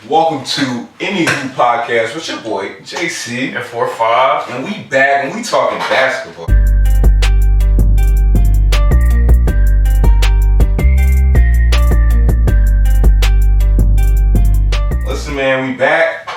Welcome to AnyHoop podcast with your boy JC and 4-5, and we back and we talking basketball. Listen, man, we back.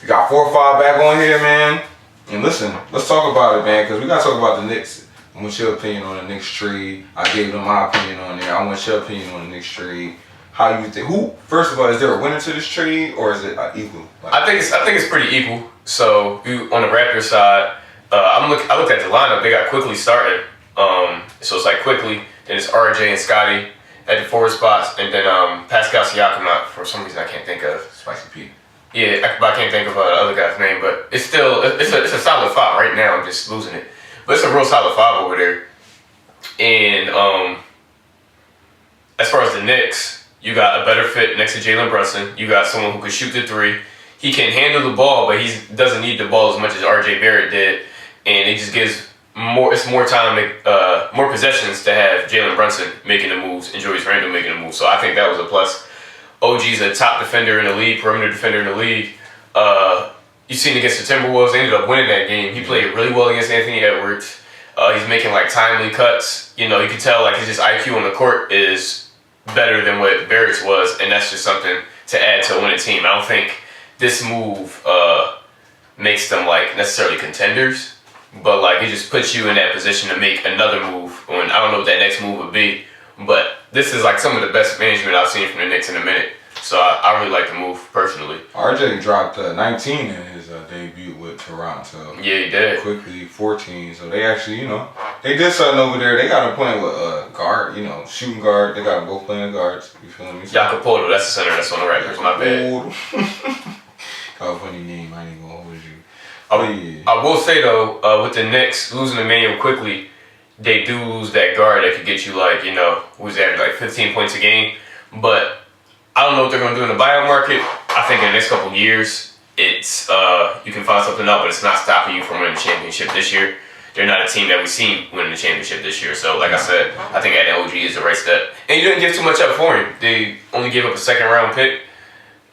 We got 4-5 back on here, man. And listen, let's talk about it, man, because we gotta talk about the Knicks. I want your opinion on the Knicks trade. I gave them my opinion on there. I want your opinion on the Knicks trade. How you think? First of all, is there a winner to this trade, or is it equal? I think it's pretty equal. So on the Raptors side, I looked at the lineup. They got Quickly started. So it's like Quickly, then it's RJ and Scotty at the forward spots, and then Pascal Siakam for some reason I can't think of. Spicy P. Yeah, I can't think of the other guy's name, but it's still it's a solid five right now. I'm just losing it, but it's a real solid five over there. And as far as the Knicks, you got a better fit next to Jalen Brunson. You got someone who can shoot the three. He can handle the ball, but he doesn't need the ball as much as RJ Barrett did. And it just gives more time, more possessions to have Jalen Brunson making the moves and Julius Randle making the moves. So I think that was a plus. OG's a top defender in the league, perimeter defender in the league. You seen against the Timberwolves, they ended up winning that game. He played really well against Anthony Edwards. He's making like timely cuts. You know, you can tell like his IQ on the court is better than what Barrett's was, and that's just something to add to win a team. I don't think this move makes them like necessarily contenders, but like it just puts you in that position to make another move. When I don't know what that next move would be, but this is like some of the best management I've seen from the Knicks in a minute. So I really like the move personally. RJ dropped 19 in his debut with Toronto. Yeah, he did. Quickly 14. So they actually, they did something over there. They got him playing with guard, shooting guard. They got them both playing guards. You feel me? Jacopo, that's the center. That's on the Raptors. My bad. Oh, funny name. I ain't gonna hold you. I will say though, with the Knicks losing Emmanuel Quickly, they do lose that guard that could get you like, who's averaging like 15 points a game. But I don't know what they're going to do in the buyout market. I think in the next couple of years, it's you can find something up, but it's not stopping you from winning the championship this year. They're not a team that we've seen winning the championship this year. So, like I said, I think adding OG is the right step. And you didn't give too much up for him. They only gave up a second-round pick.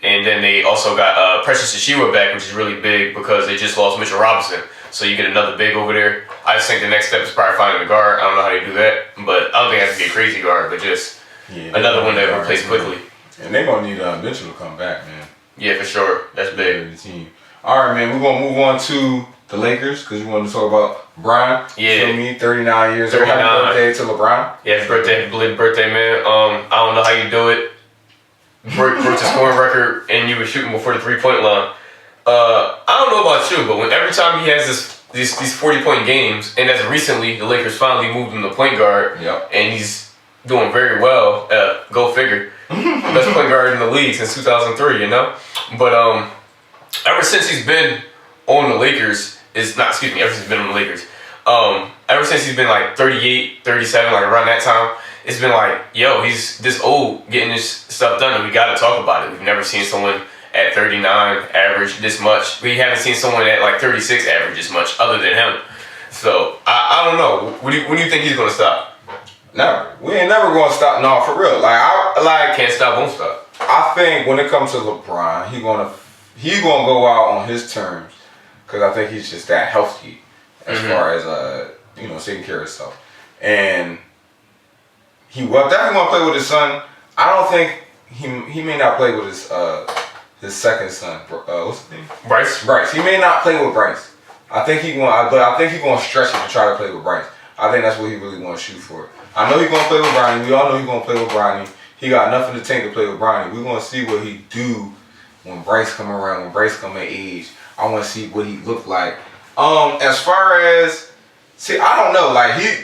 And then they also got Precious Achiuwa back, which is really big because they just lost Mitchell Robinson. So you get another big over there. I just think the next step is probably finding a guard. I don't know how they do that. But I don't think it has to be a crazy guard, but just another one that replace Quickly. And they're going to need Mitchell to come back, man. Yeah, for sure. That's big. The team. All right, man. We're going to move on to the Lakers because we wanted to talk about Brian. Yeah. Feel me? 39 years old. Happy birthday to LeBron. Yeah, happy birthday. Belated birthday, man. I don't know how you do it. Broke the scoring record and you were shooting before the three-point line. I don't know about you, but every time he has these 40-point games, and as recently, the Lakers finally moved him to point guard, and he's doing very well. Go figure. Best point guard in the league since 2003, But ever since he's been on the Lakers, ever since he's been on the Lakers, ever since he's been like 38, 37, like around that time, it's been like, yo, he's this old getting this stuff done, and we got to talk about it. We've never seen someone at 39 average this much. We haven't seen someone at like 36 average this much other than him. So, I don't know. When do you think he's going to stop? Never. We ain't never going to stop. No, for real. Can't stop, won't stop. I think when it comes to LeBron, he gonna go out on his terms because I think he's just that healthy as far as taking care of himself. And he will definitely want to play with his son. I don't think he may not play with his second son. What's his name? Bryce. He may not play with Bryce. I think he's going to stretch it to try to play with Bryce. I think that's what he really wants to shoot for. I know he's going to play with Bronny. We all know he's going to play with Bronny. He got nothing to tank to play with Bronny. We're going to see what he do when Bryce come around, when Bryce come of age. I want to see what he look like. As far as, I don't know.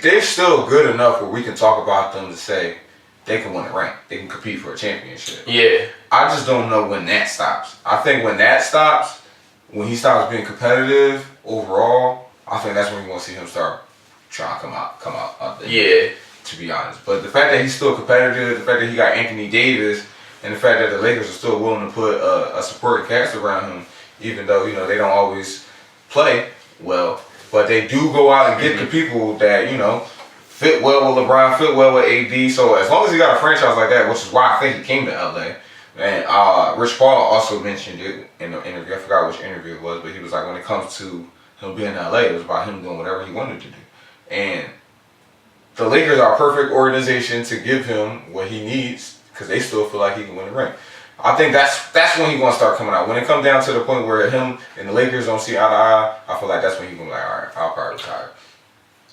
They're still good enough where we can talk about them to say they can win a ring. They can compete for a championship. Yeah. I just don't know when that stops. I think when that stops, when he stops being competitive overall, I think that's when we're going to see him start trying to come out there. Yeah. To be honest. But the fact that he's still competitive, the fact that he got Anthony Davis, and the fact that the Lakers are still willing to put a supporting cast around him, even though, they don't always play well, but they do go out and get the people that, fit well with LeBron, fit well with AD. So as long as he got a franchise like that, which is why I think he came to LA, And Rich Paul also mentioned it in the interview. I forgot which interview it was, but he was like, when it comes to him being in LA, it was about him doing whatever he wanted to do. And the Lakers are a perfect organization to give him what he needs because they still feel like he can win the ring. I think that's when he's going to start coming out. When it comes down to the point where him and the Lakers don't see eye to eye, I feel like that's when he's going to be like, all right, I'll probably retire.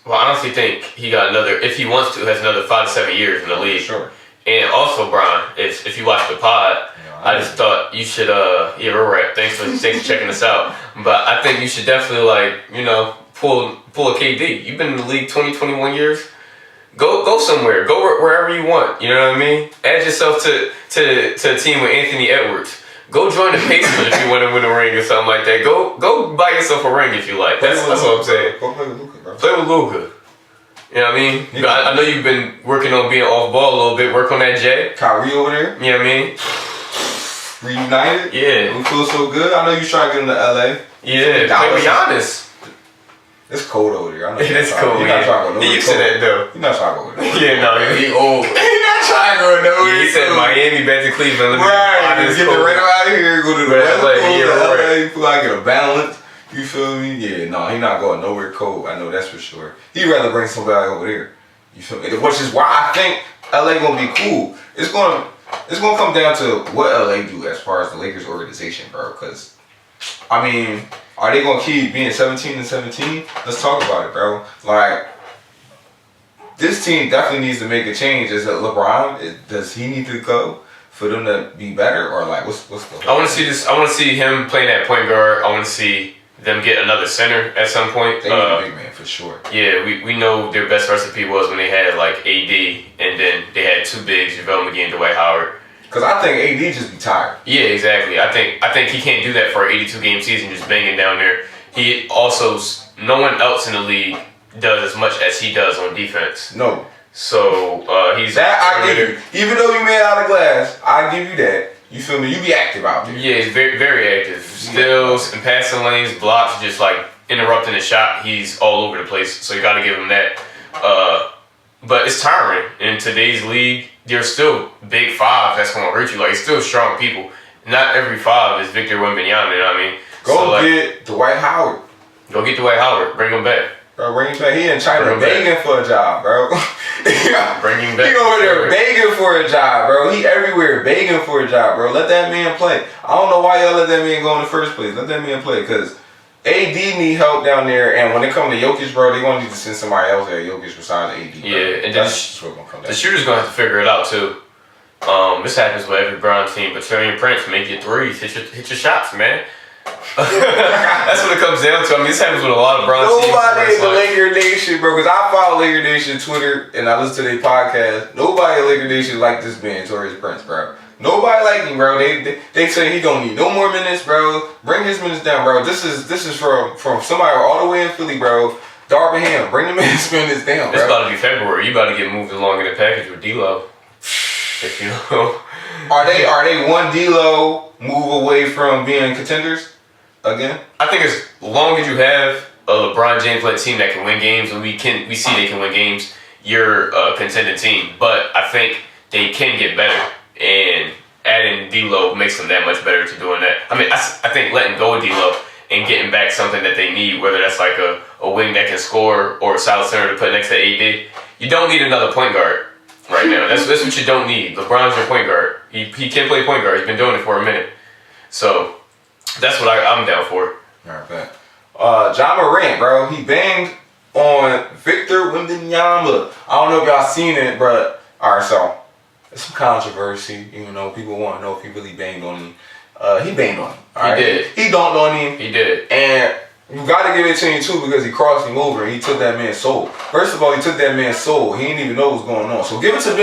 Well, I honestly think he got another, if he wants to, has another 5 to 7 years in the league. Sure. And also, Brian, if you watch the pod, I just thought you should, yeah, we're right. Thanks for checking us out. But I think you should definitely, pull a KD. You've been in the league 20, 21 years. Go somewhere. Go wherever you want. You know what I mean? Add yourself to a team with Anthony Edwards. Go join the Pacers if you want to win a ring or something like that. Go buy yourself a ring if you like. That's what I'm saying. Go play with Luka, bro. Play with Luka. You know what I mean? I know you've been working on being off ball a little bit. Work on that J. Kyrie over there. You know what I mean? Reunited. Yeah. We feel so good. I know you trying to get him to LA. Yeah. Play with Giannis. It's cold over there. I know It is cold. You're not trying to go nowhere. You said that though. You're not trying to go nowhere. Yeah, no, he old. You're not trying to go nowhere. He said Miami back to Cleveland. Right. Get the rent out of here. Go to the West Coast. LA. You feel like get a balance. You feel me? Yeah. No, he not going nowhere cold. I know that's for sure. He'd rather bring somebody over there. You feel me? Which is why I think LA gonna be cool. It's gonna come down to what LA do as far as the Lakers organization, bro. Because I mean, are they gonna keep being 17-17? Let's talk about it, bro. Like, this team definitely needs to make a change. Is it LeBron? Does he need to go for them to be better, or like what's the? I want to see this. I want to see him playing that point guard. I want to see them get another center at some point. They need a big man for sure. Yeah, we know their best recipe was when they had like AD, and then they had two bigs, JaVale McGee and Dwight Howard. Because I think AD just be tired. Yeah, exactly. I think he can't do that for an 82-game season, just banging down there. He also, no one else in the league does as much as he does on defense. No. So he's that I give you. Even though you made out of glass, I give you that. You feel me? You be active out there. Yeah, he's very, very active. Steals and passing lanes, blocks, just like interrupting the shot. He's all over the place. So you got to give him that. But it's tiring. In today's league, there's still big fives that's going to hurt you. Like, it's still strong people. Not every five is Victor Wembanyama, you know what I mean? Go get Dwight Howard. Go get Dwight Howard. Bring him back. Bro, bring him back. He in China begging for a job, bro. Bring him back. He over there begging for a job, bro. He everywhere begging for a job, bro. Let that man play. I don't know why y'all let that man go in the first place. Let that man play, because AD need help down there, and when it comes to Jokic, bro, they gonna need to send somebody else there. Jokic besides AD. Bro. Yeah, and that's what's gonna come down. The shooter's gonna have to figure it out too. This happens with every Brown team, but Tarion Prince, make your threes, hit your shots, man. That's what it comes down to. I mean, this happens with a lot of Brown teams. Nobody in the Laker Nation, bro, because I follow Laker Nation Twitter and I listen to their podcast. Nobody in Laker Nation like this man, Tarion Prince, bro. Nobody like him, bro. They say he don't need no more minutes, bro. Bring his minutes down, bro. This is from somebody all the way in Philly, bro. Darby Ham, bring the man's minutes down, bro. It's about to be February. You about to get moved along in the package with D-Lo. If you know. Are they one D-Lo move away from being contenders again? I think as long as you have a LeBron James-led team that can win games, and we see they can win games, you're a contending team. But I think they can get better, and adding D-Lo makes them that much better to doing that. I mean, I think letting go of D-Lo and getting back something that they need, whether that's like a wing that can score or a solid center to put next to AD. You don't need another point guard right now. That's what you don't need. LeBron's your point guard. He can play point guard. He's been doing it for a minute. So that's what I'm down for. All right, bet. John Morant, bro, he banged on Victor Wembanyama. I don't know if y'all seen it, but all right, so it's some controversy. You know, people want to know if he really banged on him. He banged on him. He did. He dunked on him. He did. And you got to give it to him too, because he crossed him over and he took that man's soul. First of all, he took that man's soul. He didn't even know what was going on. So give it to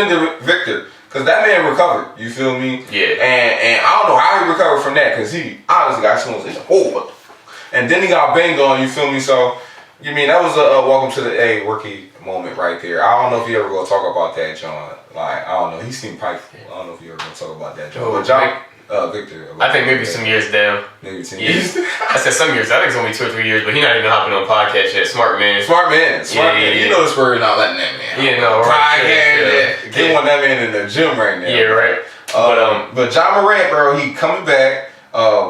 Victor, because that man recovered. You feel me? Yeah. And I don't know how he recovered from that, because he honestly got someone said, "Oh, what the fuck?" And then he got banged on. You feel me? So you mean that was a welcome to the rookie moment right there. I don't know if you ever gonna talk about that, John. Like, I don't know. He seemed prideful. I don't know if you ever gonna talk about that, John. But John. Victor. I think maybe some years down. Maybe 10 years. I said some years. I think it's only 2 or 3 years, but he's not even hopping on podcast yet. Smart man. Yeah. You know the Spurs not letting that man. Yeah, no. Podcast. They want that man in the gym right now. Yeah, right. But Ja Morant, bro, he coming back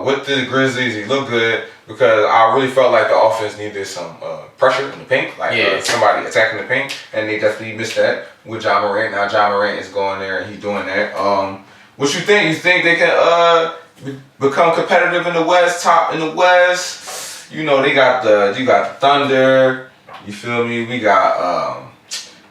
with the Grizzlies. He looked good because I really felt like the offense needed some pressure in the paint, like somebody attacking the paint, and they definitely missed that with Ja Morant. Now Ja Morant is going there and he's doing that. What you think? You think they can become competitive in the West, top in the West? You know, you got the Thunder. You feel me? We got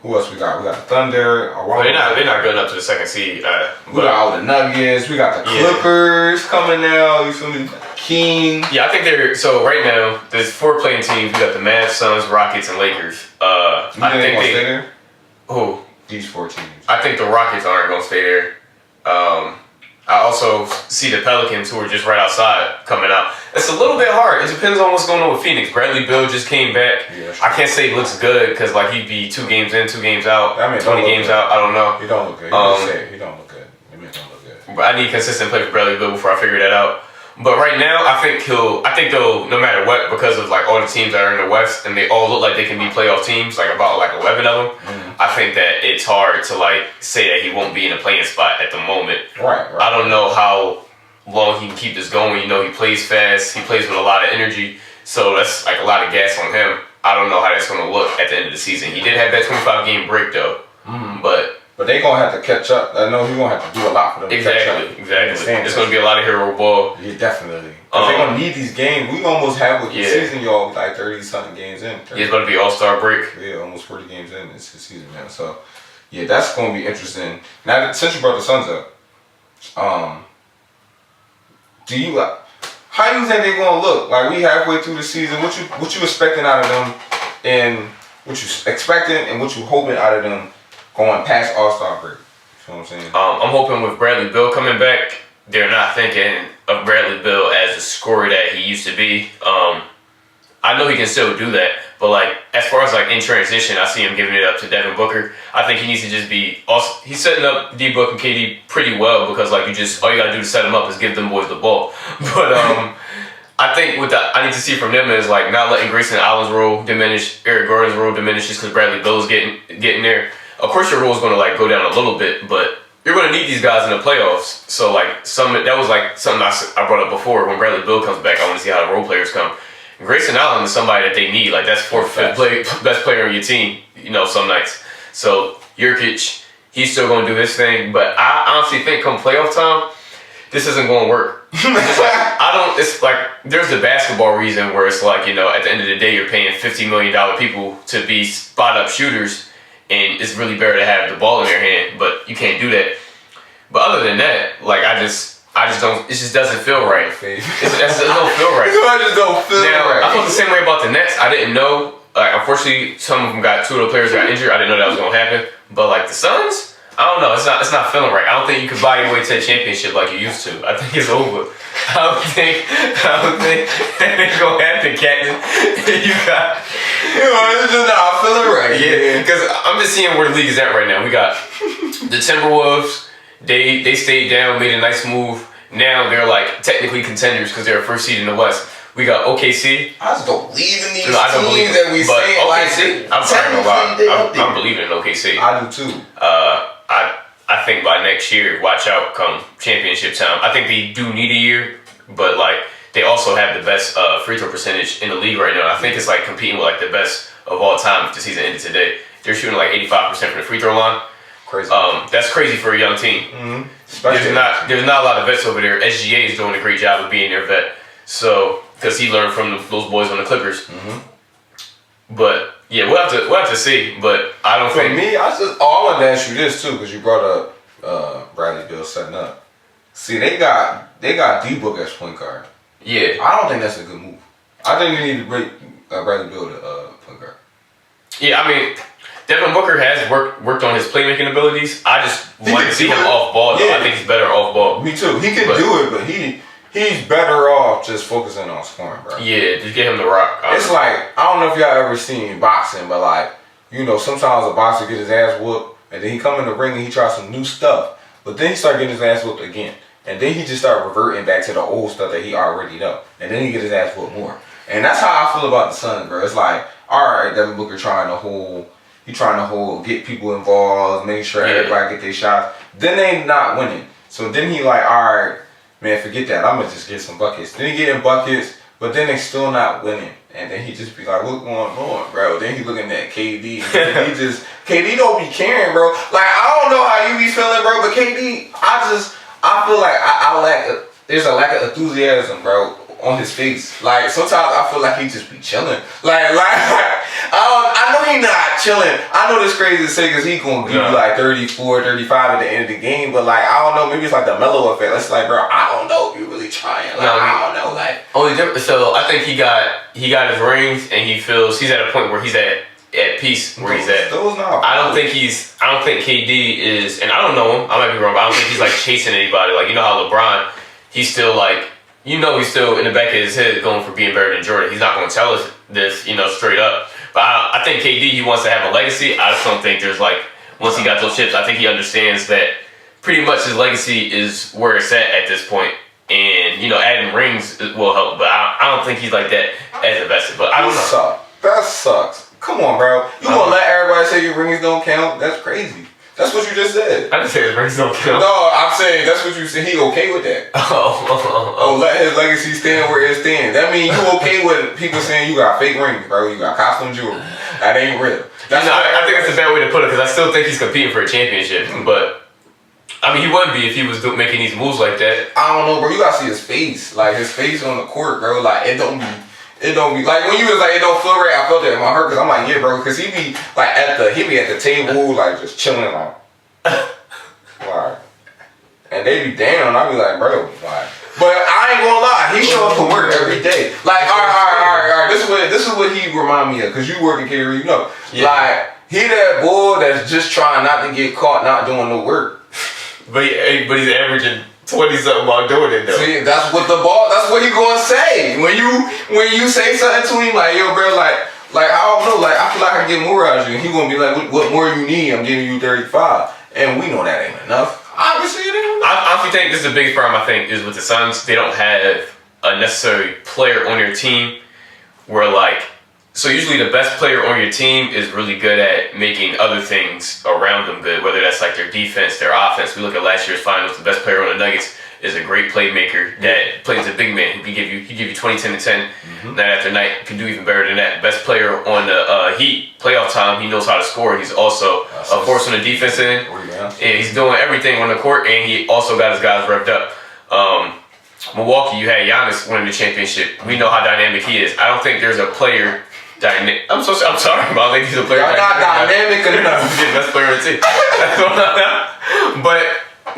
who else we got? We got the Thunder. Well, they're not good enough to the second seed. We got all the Nuggets. We got the Clippers coming now. You feel me? King. Yeah, I think so right now there's 4 playing teams. We got the Mavs, Suns, Rockets, and Lakers. I think they gonna stay there. Who? These 4 teams. I think the Rockets aren't gonna stay there. I also see the Pelicans, who are just right outside, coming out. It's a little bit hard. It depends on what's going on with Phoenix. Bradley Beal just came back. Yeah, I can't say he looks good because like he'd be 2 games in, 2 games out, 20 games out. I don't know. He don't look good. He don't look good. He don't look good. But I need consistent play for Bradley Beal before I figure that out. But right now, I think they'll, no matter what, because of like all the teams that are in the West and they all look like they can be playoff teams, like about like 11 of them. Mm-hmm. I think that it's hard to like say that he won't be in a playing spot at the moment. Right. I don't know how long he can keep this going. You know, he plays fast. He plays with a lot of energy. So that's like a lot of gas on him. I don't know how that's going to look at the end of the season. He did have that 25-game break though. Mm-hmm. But they're going to have to catch up. I know he's going to have to do a lot for them to catch up. Exactly. There's going to be a lot of hero ball. Yeah, definitely. They're going to need these games. We almost have with the season, y'all, like 30-something games in. It's about to be all-star break. Yeah, almost 40 games in this season now. So, yeah, that's going to be interesting. Now, since you brought the Suns up, how do you think they're going to look? Like, we halfway through the season. What you expecting out of them, and what you expecting and what you hoping out of them going past All-Star break? You know what I'm saying? I'm hoping with Bradley Beal coming back, they're not thinking of Bradley Beal as the scorer that he used to be. I know he can still do that, but like as far as like in transition, I see him giving it up to Devin Booker. I think he needs to just be also. He's setting up D Book and KD pretty well because like all you gotta do to set them up is give them boys the ball. But I think I need to see from them is like not letting Grayson Allen's role diminish, Eric Gordon's role diminish just because Bradley Beal's getting there. Of course, your role is going to like go down a little bit, but you're going to need these guys in the playoffs. So like that was like something I brought up before. When Bradley Beal comes back, I want to see how the role players come. And Grayson Allen is somebody that they need. Like that's 4th, 5th best player on your team. You know, some nights. So Jokic, he's still going to do his thing, but I honestly think come playoff time, this isn't going to work. It's like there's the basketball reason where it's like, you know, at the end of the day, you're paying $50 million people to be spot up shooters. And it's really better to have the ball in their hand, but you can't do that. But other than that, like I just don't. It just doesn't feel right. It don't feel right. I just don't feel right. I felt the same way about the Nets. I didn't know. Like unfortunately, some of them 2 of the players got injured. I didn't know that was gonna happen. But like the Suns, I don't know. It's not feeling right. I don't think you can buy your way to a championship like you used to. I think it's over. I don't think it's gonna happen, Captain. It's just not feeling right. Yeah, because I'm just seeing where the league is at right now. We got the Timberwolves. They stayed down, made a nice move. Now they're like technically contenders because they're a 1st seed in the West. We got OKC. I just don't believe in these teams that we say. OKC, I'm believing in OKC. I do too. I think by next year, watch out, come championship time. I think they do need a year, but like they also have the best free throw percentage in the league right now. I think it's like competing with like the best of all time if the season ended today. They're shooting like 85% from the free throw line. Crazy. That's crazy for a young team. Mm-hmm. There's not a lot of vets over there. SGA is doing a great job of being their vet. So because he learned from those boys on the Clippers. Mm-hmm. But yeah, we'll have to see. But I don't think. For me, I want to ask you this too because you brought up Bradley Beal setting up. See, they got D Book as point guard. Yeah, I don't think that's a good move. I think they need to break Bradley Beal to point guard. Yeah, I mean, Devin Booker has worked on his playmaking abilities. I just want to see him off ball. Though. Yeah. I think he's better off ball. Me too. He can do it, but he's better off just focusing on scoring, bro. Yeah, just get him the rock. It's like I don't know if y'all ever seen boxing, but like you know, sometimes a boxer gets his ass whooped, and then he come in the ring and he tries some new stuff, but then he start getting his ass whooped again. And then he just started reverting back to the old stuff that he already know. And then he get his ass whooped more. And that's how I feel about the Suns, bro. It's like, all right, Devin Booker trying to get people involved, make sure everybody get their shots. Then they not winning. So then he like, all right, man, forget that. I'm gonna just get some buckets. Then he getting buckets, but then they still not winning. And then he just be like, what's going on, bro? Then he looking at KD. And KD don't be caring, bro. Like, I don't know how you be feeling, bro, but KD, I feel like there's a lack of enthusiasm, bro, on his face. Like, sometimes I feel like he just be chilling. I know he not chilling. I know this crazy to say because he gonna give you like 34, 35 at the end of the game, but like, I don't know, maybe it's like the mellow effect. It's like, bro, I don't know if you really trying. Like, I don't know, like. So I think he got his rings and he feels he's at a point where he's at peace where he's at. I don't think KD is, and I don't know him, I might be wrong, but I don't think he's like chasing anybody. Like, you know how LeBron, he's still like, he's still in the back of his head going for being better than Jordan. He's not going to tell us this, straight up. But I think KD, he wants to have a legacy. I just don't think there's like, once he got those chips, I think he understands that pretty much his legacy is where it's at this point. And, adding rings will help. But I don't think he's like that as invested. But I don't know. That sucks. Come on, bro. You gonna let everybody say your rings don't count? That's crazy. That's what you just said. I didn't say his rings don't count. No, I'm saying that's what you said. He okay with that. Oh, let his legacy stand where it stands. That means you okay with people saying you got fake rings, bro. You got costume jewelry. That ain't real. I think that's a bad way to put it because I still think he's competing for a championship. But I mean, he wouldn't be if he was making these moves like that. I don't know, bro. You gotta see his face. Like his face on the court, bro. Like it don't be like when you was like it don't feel right. I felt that in my heart because I'm like, yeah, bro, because he be like at the table like just chilling like, why? And they be down. I be like, bro, why? But I ain't gonna lie, he show up to work every day. Like, all right. This is what he remind me of because you work in catering, Like he that bull that's just trying not to get caught not doing the work. But he's averaging 20-something while doing it though. See, that's what he gonna say. When you say something to him like, yo, bro, like I don't know, like I feel like I get more out of you. He gonna be like, what more you need? I'm giving you 35. And we know that ain't enough. Obviously it ain't enough. I honestly think this is the biggest problem I think is with the Suns. They don't have a necessary player on their team where like, so usually the best player on your team is really good at making other things around them good, whether that's like their defense, their offense. We look at last year's finals, the best player on the Nuggets is a great playmaker that plays a big man. He give you 20, 10, and 10 night after night. Can do even better than that. Best player on the Heat, playoff time, he knows how to score. He's also a force on the defense end. And he's doing everything on the court, and he also got his guys revved up. Milwaukee, you had Giannis winning the championship. We know how dynamic he is. I don't think there's a player I'm sorry, but I think he's a player. You're not dynamic enough. He's the best player on the team. But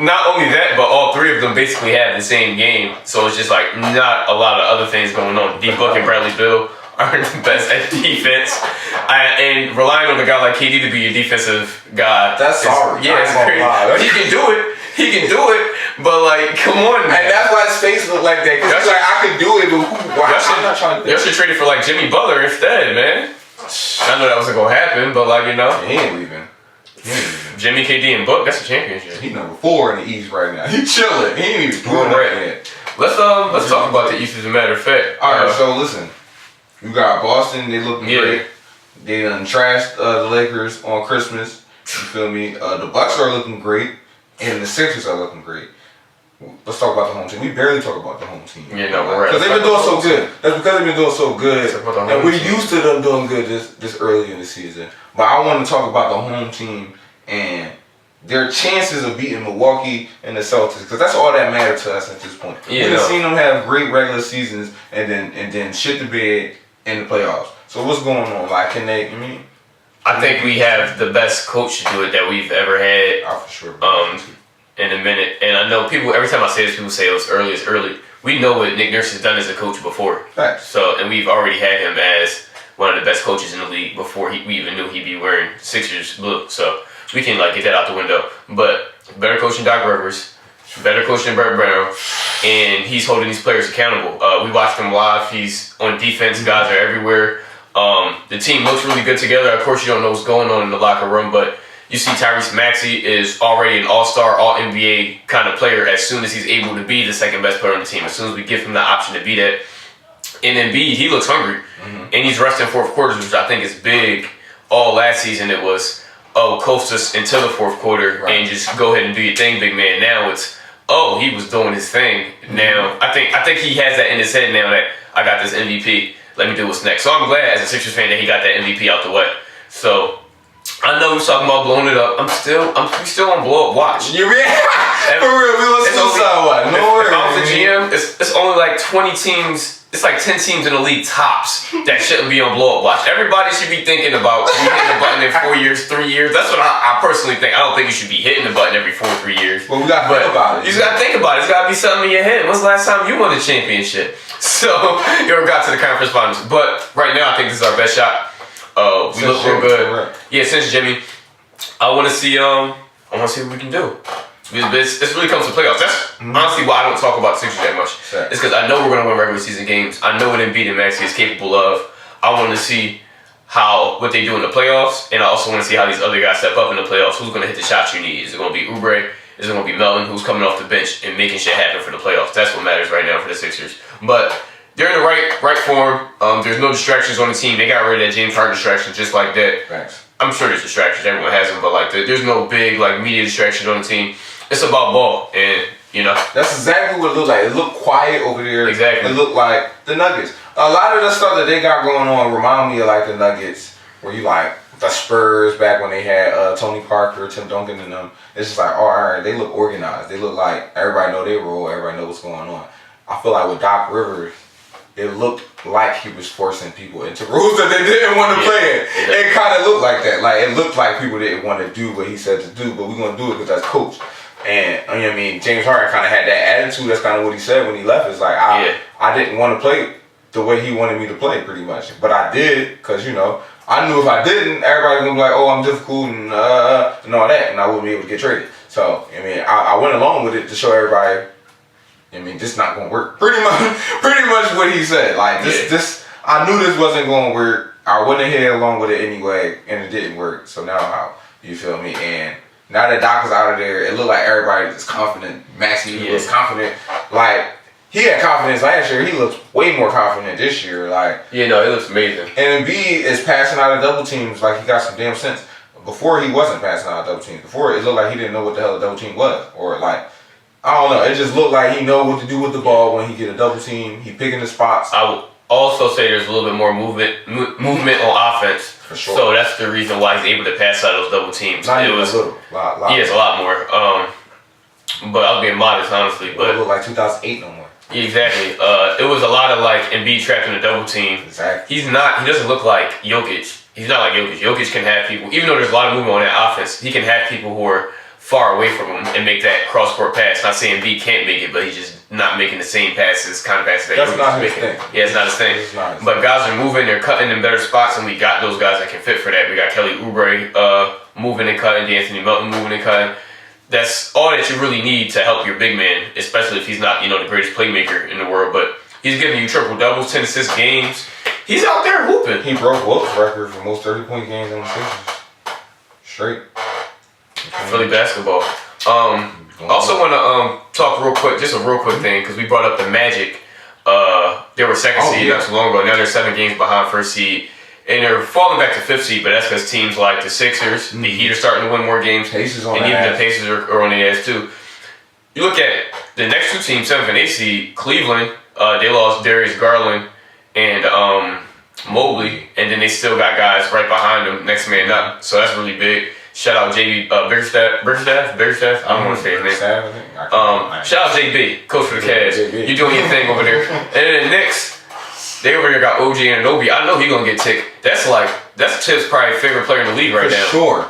not only that, but all three of them basically have the same game. So it's just like not a lot of other things going on. D-Book and Bradley Beal aren't the best at defense. And relying on a guy like KD to be your defensive guy. That's sorry. Yeah, it's crazy. He can do it. But like, come on, man. And that's why his face look like that. Because like, I could do it, but I'm not trying to do it. Y'all should trade it for like Jimmy Butler instead, man. I know that wasn't going to happen, but like, He ain't leaving. Jimmy, KD, and Book, that's a championship. He number 4 in the East right now. He chilling. He ain't even doing that yet. Let's talk about the East as a matter of fact. Alright, so listen. You got Boston, they looking great. They done trashed the Lakers on Christmas. You feel me? The Bucks are looking great. And the Sixers are looking great. Let's talk about the home team. We barely talk about the home team. Yeah, no, we're right. Because they've been doing so good. That's because they've been doing so good. And we're used to them doing good this early in the season. But I want to talk about the home team and their chances of beating Milwaukee and the Celtics. Because that's all that matters to us at this point. We've seen them have great regular seasons and then shit the bed in the playoffs. So what's going on? Like, can they, I think we have the best coach to do it that we've ever had. For sure. In a minute. And I know people, every time I say this, people say it's early. We know what Nick Nurse has done as a coach before. Right. And we've already had him as one of the best coaches in the league before we even knew he'd be wearing Sixers blue. So we can get that out the window. But better coach than Doc Rivers, better coach than Brett Brown, and he's holding these players accountable. We watched him live. He's on defense. Guys are everywhere. The team looks really good together. Of course, you don't know what's going on in the locker room, but you see Tyrese Maxey is already an all-star, all-NBA kind of player as soon as he's able to be the second best player on the team. As soon as we give him the option to be that. And Embiid, he looks hungry. And he's resting fourth quarters, which I think is big. All last season it was, coast us until the fourth quarter and just go ahead and do your thing, big man. Now it's, oh, he was doing his thing. Now, I think he has that in his head now that I got this MVP. Let me do what's next. So I'm glad as a Sixers fan that he got that MVP out the way. So I know we're talking about blowing it up. We still on blow up watch. You real? For real, we was suicide watch. No worries. If I was a GM, it's only like 20 teams. It's like 10 teams in the league tops that shouldn't be on blow up watch. Everybody should be thinking about hitting the button in 4 years, 3 years. That's what I personally think. I don't think you should be hitting the button every 4 or 3 years. Well, we gotta think about it. You just gotta think about it. It's gotta be something in your head. When's the last time you won a championship? So you ever got to the conference finals? But right now, I think this is our best shot. We look real good. Right. Yeah, since Jimmy, I want to see what we can do. This really comes to playoffs. That's honestly why I don't talk about the Sixers that much. Sure. It's because I know we're going to win regular season games. I know what Embiid and Maxey is capable of. I want to see what they do in the playoffs, and I also want to see how these other guys step up in the playoffs. Who's going to hit the shots you need? Is it going to be Oubre? Is it going to be Melton, who's coming off the bench and making shit happen for the playoffs? That's what matters right now for the Sixers. But they're in the right form. There's no distractions on the team. They got rid of that James Harden distraction just like that. Thanks. I'm sure there's distractions. Everyone has them, but like there's no big like media distractions on the team. It's about ball, and that's exactly what it looked like. It looked quiet over there. Exactly. It looked like the Nuggets. A lot of the stuff that they got going on remind me of like the Nuggets, where you like the Spurs back when they had Tony Parker, Tim Duncan, and them. It's just like, all right, they look organized. They look like everybody know their role. Everybody know what's going on. I feel like with Doc Rivers, it looked like he was forcing people into rules that they didn't want to play in. Exactly. It kind of looked like that. Like it looked like people didn't want to do what he said to do, but we're gonna do it because that's coach. And I mean, James Harden kind of had that attitude. That's kind of what he said when he left. It's like I didn't want to play the way he wanted me to play, pretty much. But I did because I knew if I didn't, everybody was gonna be like, "Oh, I'm difficult and all that," and I wouldn't be able to get traded. So I mean, I went along with it to show everybody. I mean, this not gonna work. Pretty much what he said. Like this, I knew this wasn't gonna work. I went ahead along with it anyway, and it didn't work. So now how you feel me? And now that Doc is out of there, it looked like everybody is confident. Maxey was confident. Like he had confidence last year. He looks way more confident this year. Like he looks amazing. And Embiid is passing out of double teams like he got some damn sense. Before he wasn't passing out of double teams. Before it looked like he didn't know what the hell a double team was, or like. I don't know. It just looked like he know what to do with the ball when he get a double team. He picking the spots. I would also say there's a little bit more movement on offense. For sure. So that's the reason why he's able to pass out those double teams. Not even a little. Lot. It's a lot more. But I was being modest, honestly. But it looked like 2008 no more. Yeah, exactly. It was a lot of like Embiid trapped in a double team. Exactly. He doesn't look like Jokic. He's not like Jokic. Jokic can have people, even though there's a lot of movement on that offense, he can have people who are far away from him and make that cross-court pass. Not saying B can't make it, but he's just not making the same passes, kind of passes that That's Jokic not is his making. thing. Yeah, it's not his thing. But guys are moving, they're cutting in better spots, and we got those guys that can fit for that. We got Kelly Oubre moving and cutting, D'Anthony Melton moving and cutting. That's all that you really need to help your big man, especially if he's not, the greatest playmaker in the world. But he's giving you triple doubles, 10 assist games. He's out there hooping. He broke Wilt's record for most 30-point games on the Sixers. Straight. Philly basketball. Also want to talk real quick, just a real quick thing, because we brought up the Magic. They were second seed not too long ago. Now they're 7 games behind first seed. And they're falling back to 5th seed, but that's because teams like the Sixers, the Heat are starting to win more games. Pacers on and even ass. the Pacers are on the ass too. You look at the next 2 teams, 7th and 8th seed, Cleveland, they lost Darius Garland and Mobley, and then they still got guys right behind them, next man up. So that's really big. Shout out JB Biggerstaff. I don't want to say his name. Shout out JB, coach for the Cavs. You doing your thing over there. And then the Knicks, they over there got OG Anunoby. I know he gonna get ticked. That's Tip's probably favorite player in the league right now. Sure.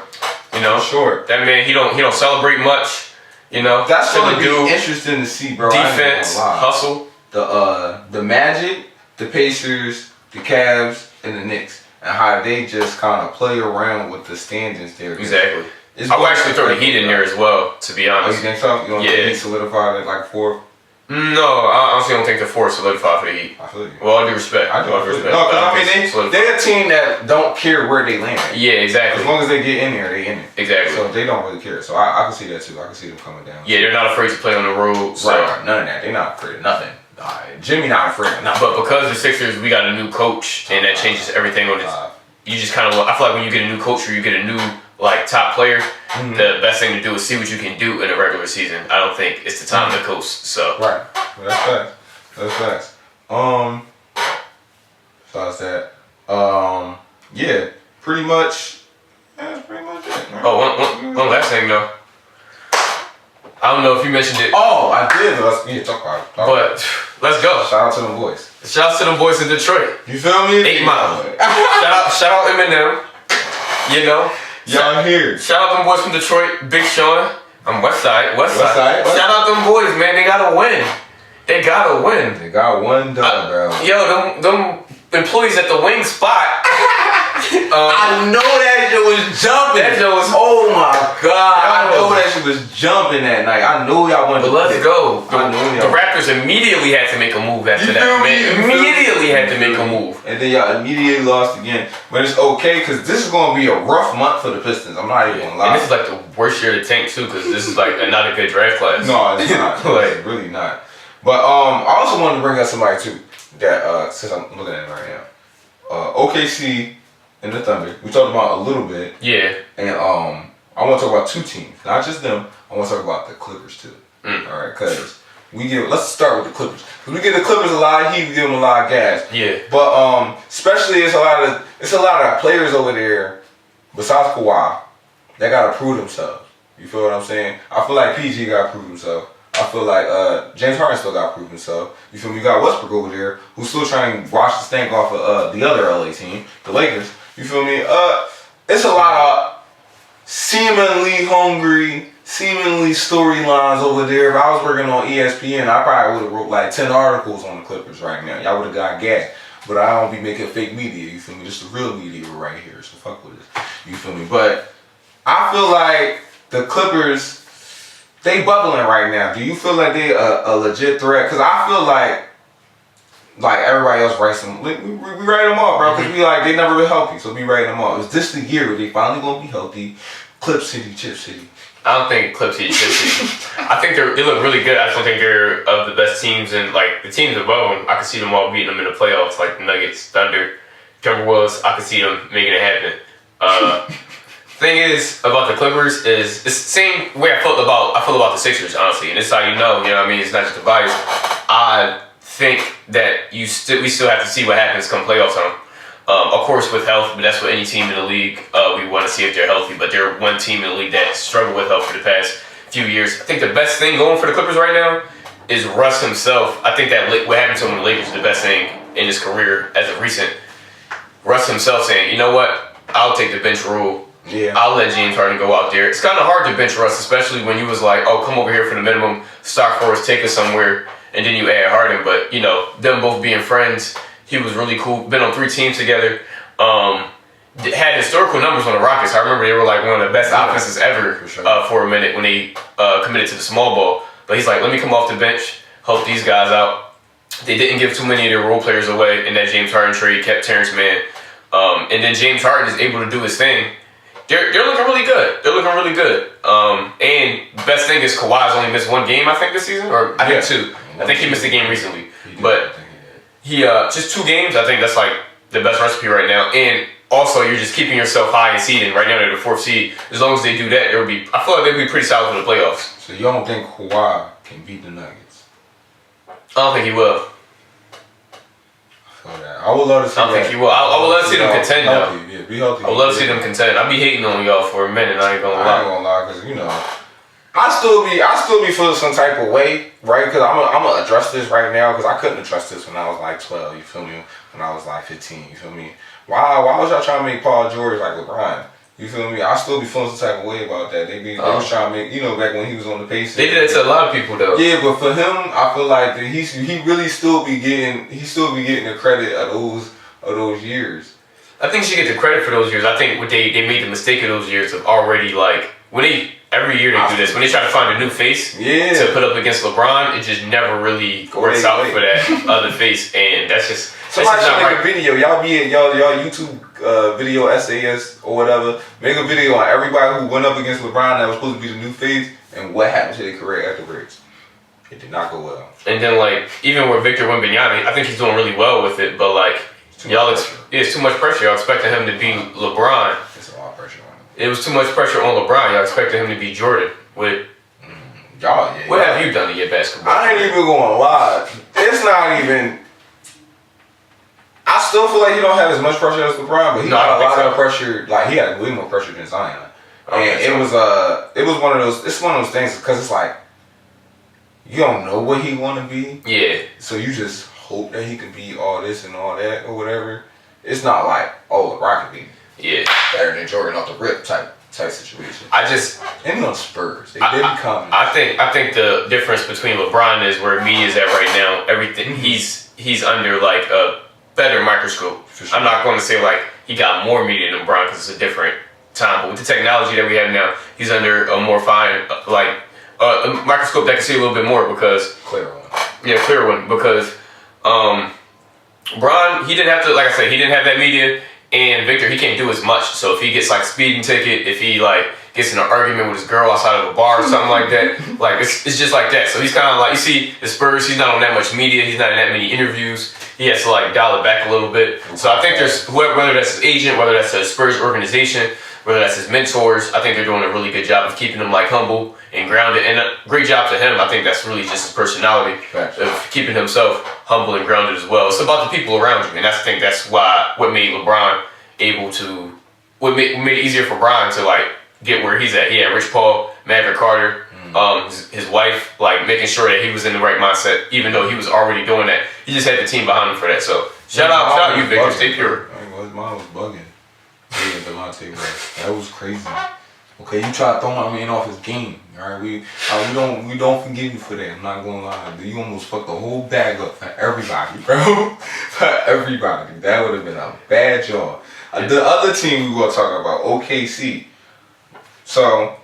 For sure. That man, he don't celebrate much. That's gonna be interesting to see, bro. Defense, hustle. The Magic, the Pacers, the Cavs, and the Knicks. And how they just kind of play around with the standings there. Exactly. I would actually throw the Heat in there as well, to be honest. Oh, you think so? You want the Heat solidified at like 4th? No, I honestly don't think the 4 solidified for the Heat. I feel you. Well, all due respect. I do respect. No, because I mean, they're a team that don't care where they land. Yeah, exactly. As long as they get in there, they in it. Exactly. So they don't really care. So I can see that too. I can see them coming down. Yeah, they're not afraid to play on the road. So. Right, none of that. They're not afraid of nothing. Jimmy not afraid of nothing. But because the Sixers, we got a new coach, and that changes everything on this. You just kind of, I feel like when you get a new coach or you get a new like top player, the best thing to do is see what you can do in a regular season. I don't think it's the time to coast. So right, well, that's facts. That's facts. Besides that, yeah, pretty much. Yeah, that's pretty much it. Man. Oh, one last thing though. I don't know if you mentioned it. Oh, I did. Let's talk about it. But let's go. Shout out to them boys. Shout out to them boys in Detroit. You feel me? 8 Mile. shout out Eminem. You know. Y'all here. Shout out them boys from Detroit. Big Sean. I'm West Side. Shout out them boys, man. They gotta win. They gotta win. They got one done, bro. Yo, them employees at the wing spot. I know that shit was jumping. That shit was. Oh my god! I know that shit was jumping that night. I knew y'all wanted. But let's go. The Raptors immediately had to make a move after that. Man, immediately had to make a move. And then y'all immediately lost again. But it's okay because this is gonna be a rough month for the Pistons. I'm not even gonna lie. And this is like the worst year to tank too, because this is like not a good draft class. No, it's not. Like, it's really not. But I also wanted to bring up somebody too that since I'm looking at it right now, OKC. And the Thunder, we talked about a little bit. Yeah. And I want to talk about two teams, not just them. I want to talk about the Clippers too. All right, because let's start with the Clippers. Because we give the Clippers a lot of heat, we give them a lot of gas. Yeah. But especially it's a lot of players over there besides Kawhi that gotta prove themselves. You feel what I'm saying? I feel like PG gotta prove himself. I feel like James Harden still got to prove himself. You feel me? You got Westbrook over there who's still trying to wash the stank off of the other LA team, the Lakers. You feel me? It's a lot of seemingly hungry, seemingly storylines over there. If I was working on ESPN, I probably would have wrote like 10 articles on the Clippers right now. Y'all would have got gas. But I don't be making fake media. You feel me? This is the real media right here. So fuck with it. You feel me? But I feel like the Clippers, they bubbling right now. Do you feel like they a legit threat? Because I feel like everybody else writes them. We write them off, bro. Because we like they never been healthy, so we write them off. Is this the year where they finally gonna be healthy? Clip City, Chip City. I don't think Clip City, Chip City. I think they look really good. I just don't think they're of the best teams, and like the teams above them, I could see them all beating them in the playoffs, like the Nuggets, Thunder, Timberwolves. I could see them making it happen. Thing is about the Clippers is it's the same way I feel about the Sixers, honestly, and this is how you know what I mean. It's not just the bias. I think that we still have to see what happens come playoff time. Of course, with health, but that's what any team in the league we want to see if they're healthy. But they're one team in the league that struggled with health for the past few years. I think the best thing going for the Clippers right now is Russ himself. I think that what happened to him in the Lakers is the best thing in his career as of recent. Russ himself saying, you know what, I'll take the bench rule. Yeah. I'll let James Harden go out there. It's kind of hard to bench Russ, especially when you was like, oh, come over here for the minimum, start for us, take us somewhere, and then you add Harden. But, them both being friends, he was really cool. Been on 3 teams together. Had historical numbers on the Rockets. I remember they were like one of the best offenses ever for a minute when they committed to the small ball. But he's like, let me come off the bench, help these guys out. They didn't give too many of their role players away in that James Harden trade, kept Terrence Mann. And then James Harden is able to do his thing. They're looking really good. And best thing is Kawhi's only missed 1 game, I think, this season. Or I think 2. I think he missed a game recently. But he just 2 games, I think that's like the best recipe right now. And also you're just keeping yourself high in seeding. Right now they're the 4th seed. As long as they do that, I feel like they'll be pretty solid for the playoffs. So you don't think Kawhi can beat the Nuggets? I don't think he will. I would love to see I don't think he will. I would love to see them contend, though. Yeah, be healthy. I would love to see them contend. I'll be hating on y'all for a minute. I ain't gonna lie. I ain't gonna lie, because I still be feeling some type of way, right? Because I'm gonna address this right now, because I couldn't address this when I was like 12. You feel me? When I was like 15. You feel me? Why was y'all trying to make Paul George like LeBron? You feel me? I still be feeling some type of way about that. They was trying to make, back when he was on the Pacers. They did it to a lot of people though. Yeah, but for him, I feel like that he really still be getting the credit of those years. I think he should get the credit for those years. I think what they made the mistake of those years of already like every year they do this. When they try to find a new face to put up against LeBron, it just never really works out for that other face, and that's just somebody should make right. a video. Y'all be in y'all YouTube video SAS or whatever. Make a video on everybody who went up against LeBron that was supposed to be the new face and what happened to their career afterwards. It did not go well. And then like even with Victor Wembanyama, I think he's doing really well with it, but like it's too much pressure. Y'all expecting him to be LeBron. It's a lot of pressure on him. it was too much pressure on LeBron. Y'all expected him to be Jordan. What have you done to your basketball? I ain't even gonna lie. It's not even. I still feel like he don't have as much pressure as LeBron, but he got a lot of pressure. Like he had way more pressure than Zion. And it was one of those. It's one of those things because it's like you don't know what he want to be. Yeah. So you just hope that he can be all this and all that or whatever. It's not like LeBron can be better than Jordan off the rip type situation. And he on Spurs. They didn't come. I think the difference between LeBron is where media's at right now. Everything he's under like a better microscope. Sure. I'm not going to say like he got more media than LeBron because it's a different time, but with the technology that we have now, he's under a more fine a microscope that can see a little bit more because clear one because Bron, he didn't have to, like I said, he didn't have that media, and Victor, he can't do as much. So if he gets like speeding ticket, if he like gets in an argument with his girl outside of a bar or something like that, like it's just like that. So he's kind of like, you see the Spurs, he's not on that much media, he's not in that many interviews. He has to like dial it back a little bit. So I think there's whether that's his agent, whether that's the Spurs organization, whether that's his mentors, I think they're doing a really good job of keeping him like humble and grounded. And a great job to him. I think that's really just his personality of keeping himself humble and grounded as well. It's about the people around you, and I think that's what made LeBron what made it easier for Bron to like get where he's at. He had Rich Paul, Maverick Carter, his wife, like making sure that he was in the right mindset, even though he was already doing that. He just had the team behind him for that. So shout out you, Victor. Stay pure. His mom was bugging. That was crazy. Okay, you try to throw my man off his game. All right, we don't forgive you for that. I'm not gonna lie. You almost fucked the whole bag up for everybody, bro. For everybody. That would have been a bad job. The other team we gonna talk about, OKC. So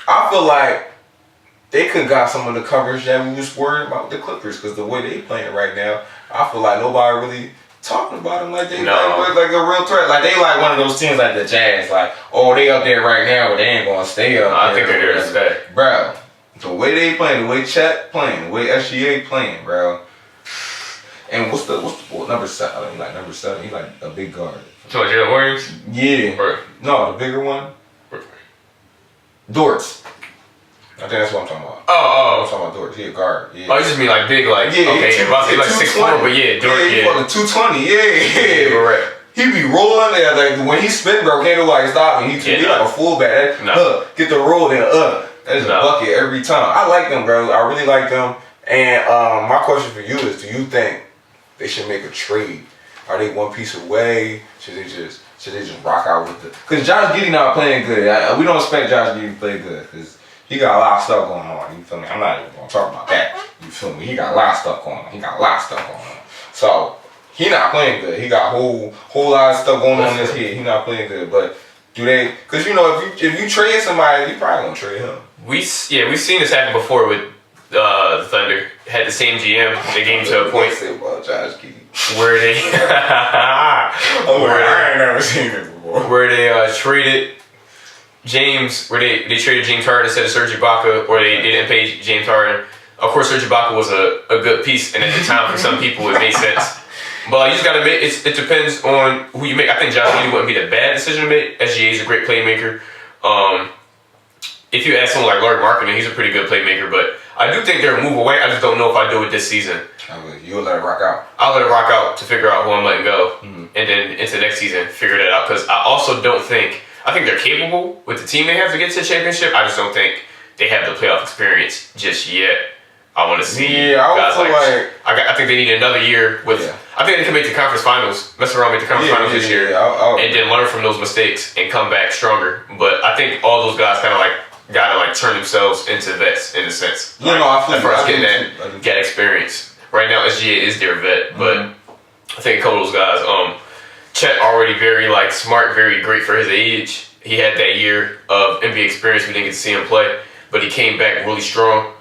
I feel like they could got some of the coverage that we was worried about with the Clippers because the way they playing right now, I feel like nobody really talking about them like they like a real threat. Like they like one of those teams like the Jazz, like, oh, they up there right now, but they ain't gonna stay up there. I think they're there to stay. Bro, the way they playing, the way Chet playing, the way SGA playing, bro. And what's the number 7? I mean, like number 7, he like a big guard. So Jalen Williams? Yeah. No, the bigger one. Dortz. I think that's what I'm talking about. I'm talking about Dortz. He a guard. Yeah. Oh, you just mean like big, like okay, if I say like 6'4", but Dortz, he fucking 220. Yeah. Correct. He be rolling there like when he spin, bro. Can't nobody stop him. He like a fullback. Get the roll then that's a bucket every time. I like them, bro. I really like them. And my question for you is: do you think they should make a trade? Are they one piece away? Should they just rock out with it? Because Josh Giddey not playing good. We don't expect Josh Giddey to play good because he got a lot of stuff going on. You feel me? I'm not even gonna talk about that. You feel me? He got a lot of stuff going on. So he not playing good. He got a whole lot of stuff going on in his head. He not playing good. But do they? Because you know, if you trade somebody, you probably gonna trade him. We've seen this happen before with the Thunder. Had the same GM. They came to a point about Josh Giddey where they I ain't never seen it before. Where they traded James, where they traded James Harden instead of Serge Ibaka, or they didn't pay James Harden. Of course, Serge Ibaka was a good piece, and at the time, for some people, it made sense. But you just gotta admit, it depends on who you make. I think Josh Giddey wouldn't be the bad decision to make. SGA is a great playmaker. If you ask someone like Larry Markkinen, he's a pretty good playmaker, but I do think they're a move away. I just don't know if I do it this season. You'll let it rock out. I'll let it rock out to figure out who I'm letting go, and then into next season, figure that out. Because I also don't think, I think they're capable with the team they have to get to the championship. I just don't think they have the playoff experience just yet. I want to see guys I think they need another year with. Yeah. I think they can make the conference finals, mess around, make the conference finals this year, and then learn from those mistakes and come back stronger. But I think all those guys kind of like gotta like turn themselves into vets in a sense. I feel as far as getting that experience. Right now, SGA is their vet, but I think a couple of those guys. Chet already very like smart, very great for his age. He had that year of NBA experience. We didn't get to see him play, but he came back really strong.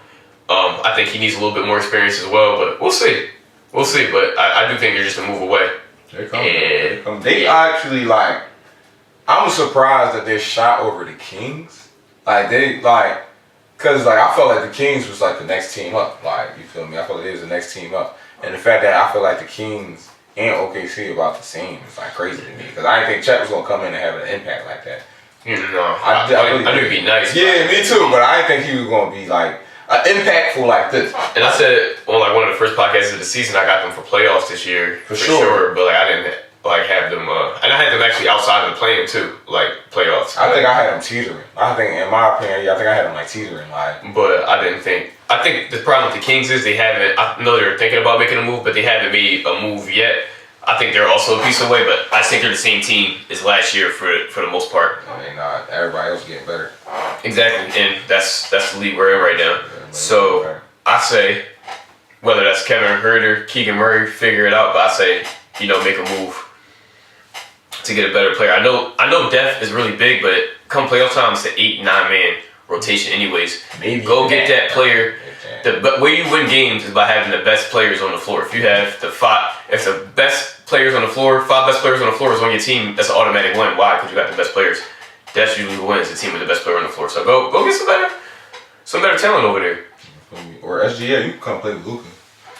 I think he needs a little bit more experience as well, but we'll see. We'll see, but I do think they're just a move away. They come. They actually like. I'm surprised that they shot over the Kings. Like cause like I felt like the Kings was like the next team up. Like you feel me? I felt like they was the next team up, and the fact that I feel like the Kings and OKC about the same is like crazy to me. Cause I didn't think Chet was gonna come in and have an impact like that. I knew he'd be nice. Yeah, me too. But I didn't think he was gonna be like impactful like this. And I said on like one of the first podcasts of the season, I got them for playoffs this year for sure. But like I didn't like have them, and I had them actually outside of the playing too, like playoffs. I think I had them teetering. I think, in my opinion, I think I had them like teetering, like. But I didn't think. I think the problem with the Kings is they haven't. I know they're thinking about making a move, but they haven't made a move yet. I think they're also a piece away, but I think they're the same team as last year for the most part. I mean, everybody else getting better. Exactly, and that's the league we're in right now. So I say, whether that's Kevin Herter, Keegan Murray, figure it out. But I say, make a move to get a better player. I know depth is really big, but come playoff time, it's the 8-9 man rotation anyways. Maybe go get that player. The way you win games is by having the best players on the floor. If you have if the best players on the floor, 5 best players on the floor is on your team, that's an automatic win. Why? Because you got the best players. That's usually who wins, the team with the best player on the floor. So go get some better talent over there. Or SGA, you can come play with Luka.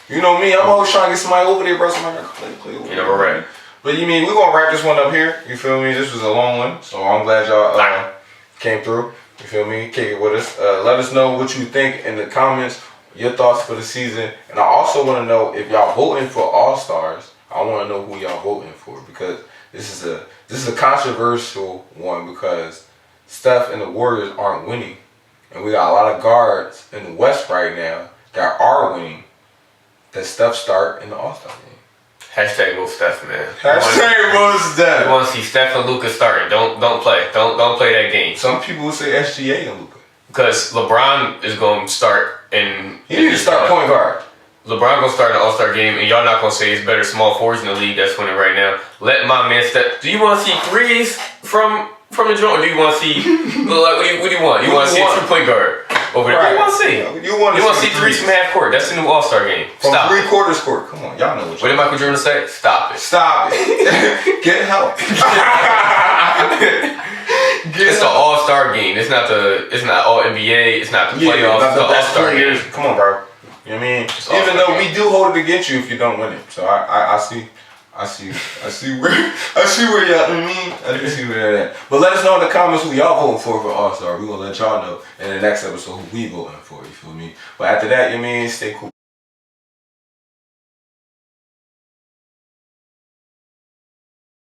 You know me, I'm always trying to get somebody over there, bro. Somebody can play over there. We're right. But we're gonna wrap this one up here. You feel me? This was a long one, so I'm glad y'all came through. You feel me? Kick it with us. Let us know what you think in the comments. Your thoughts for the season, and I also want to know if y'all voting for All-Stars. I want to know who y'all voting for, because this is a controversial one, because Steph and the Warriors aren't winning, and we got a lot of guards in the West right now that are winning. That Steph start in the All-Star game. Hashtag Will Steph, man. Hashtag Will Steph. We want to see Steph and Luka starting. Don't play. Don't play that game. Some people would say SGA and Luka. Because LeBron is going to start in... He needs to start point guard. LeBron going to start in the All-Star game, and y'all not going to say it's better small forwards in the league that's winning right now. Let my man Steph... Do you want to see threes from the joint, or do you want to see... what do you want? You want to see a true point guard over there? Right. What do you want to see? You want to see threes from half court. That's the new All-Star game. From 3/4 court. Come on, y'all know what did Michael Jordan say? Stop it. Stop it. Get help. It's the All-Star game. It's not All NBA. It's not the playoffs. It's the All-Star game. Come on, bro. You know what I mean? Even though we do hold it against you if you don't win it. So I see where y'all. I mean, I do see where they're at. But let us know in the comments who y'all voting for All-Star. We gonna let y'all know in the next episode who we voting for. You feel me? But after that, stay cool.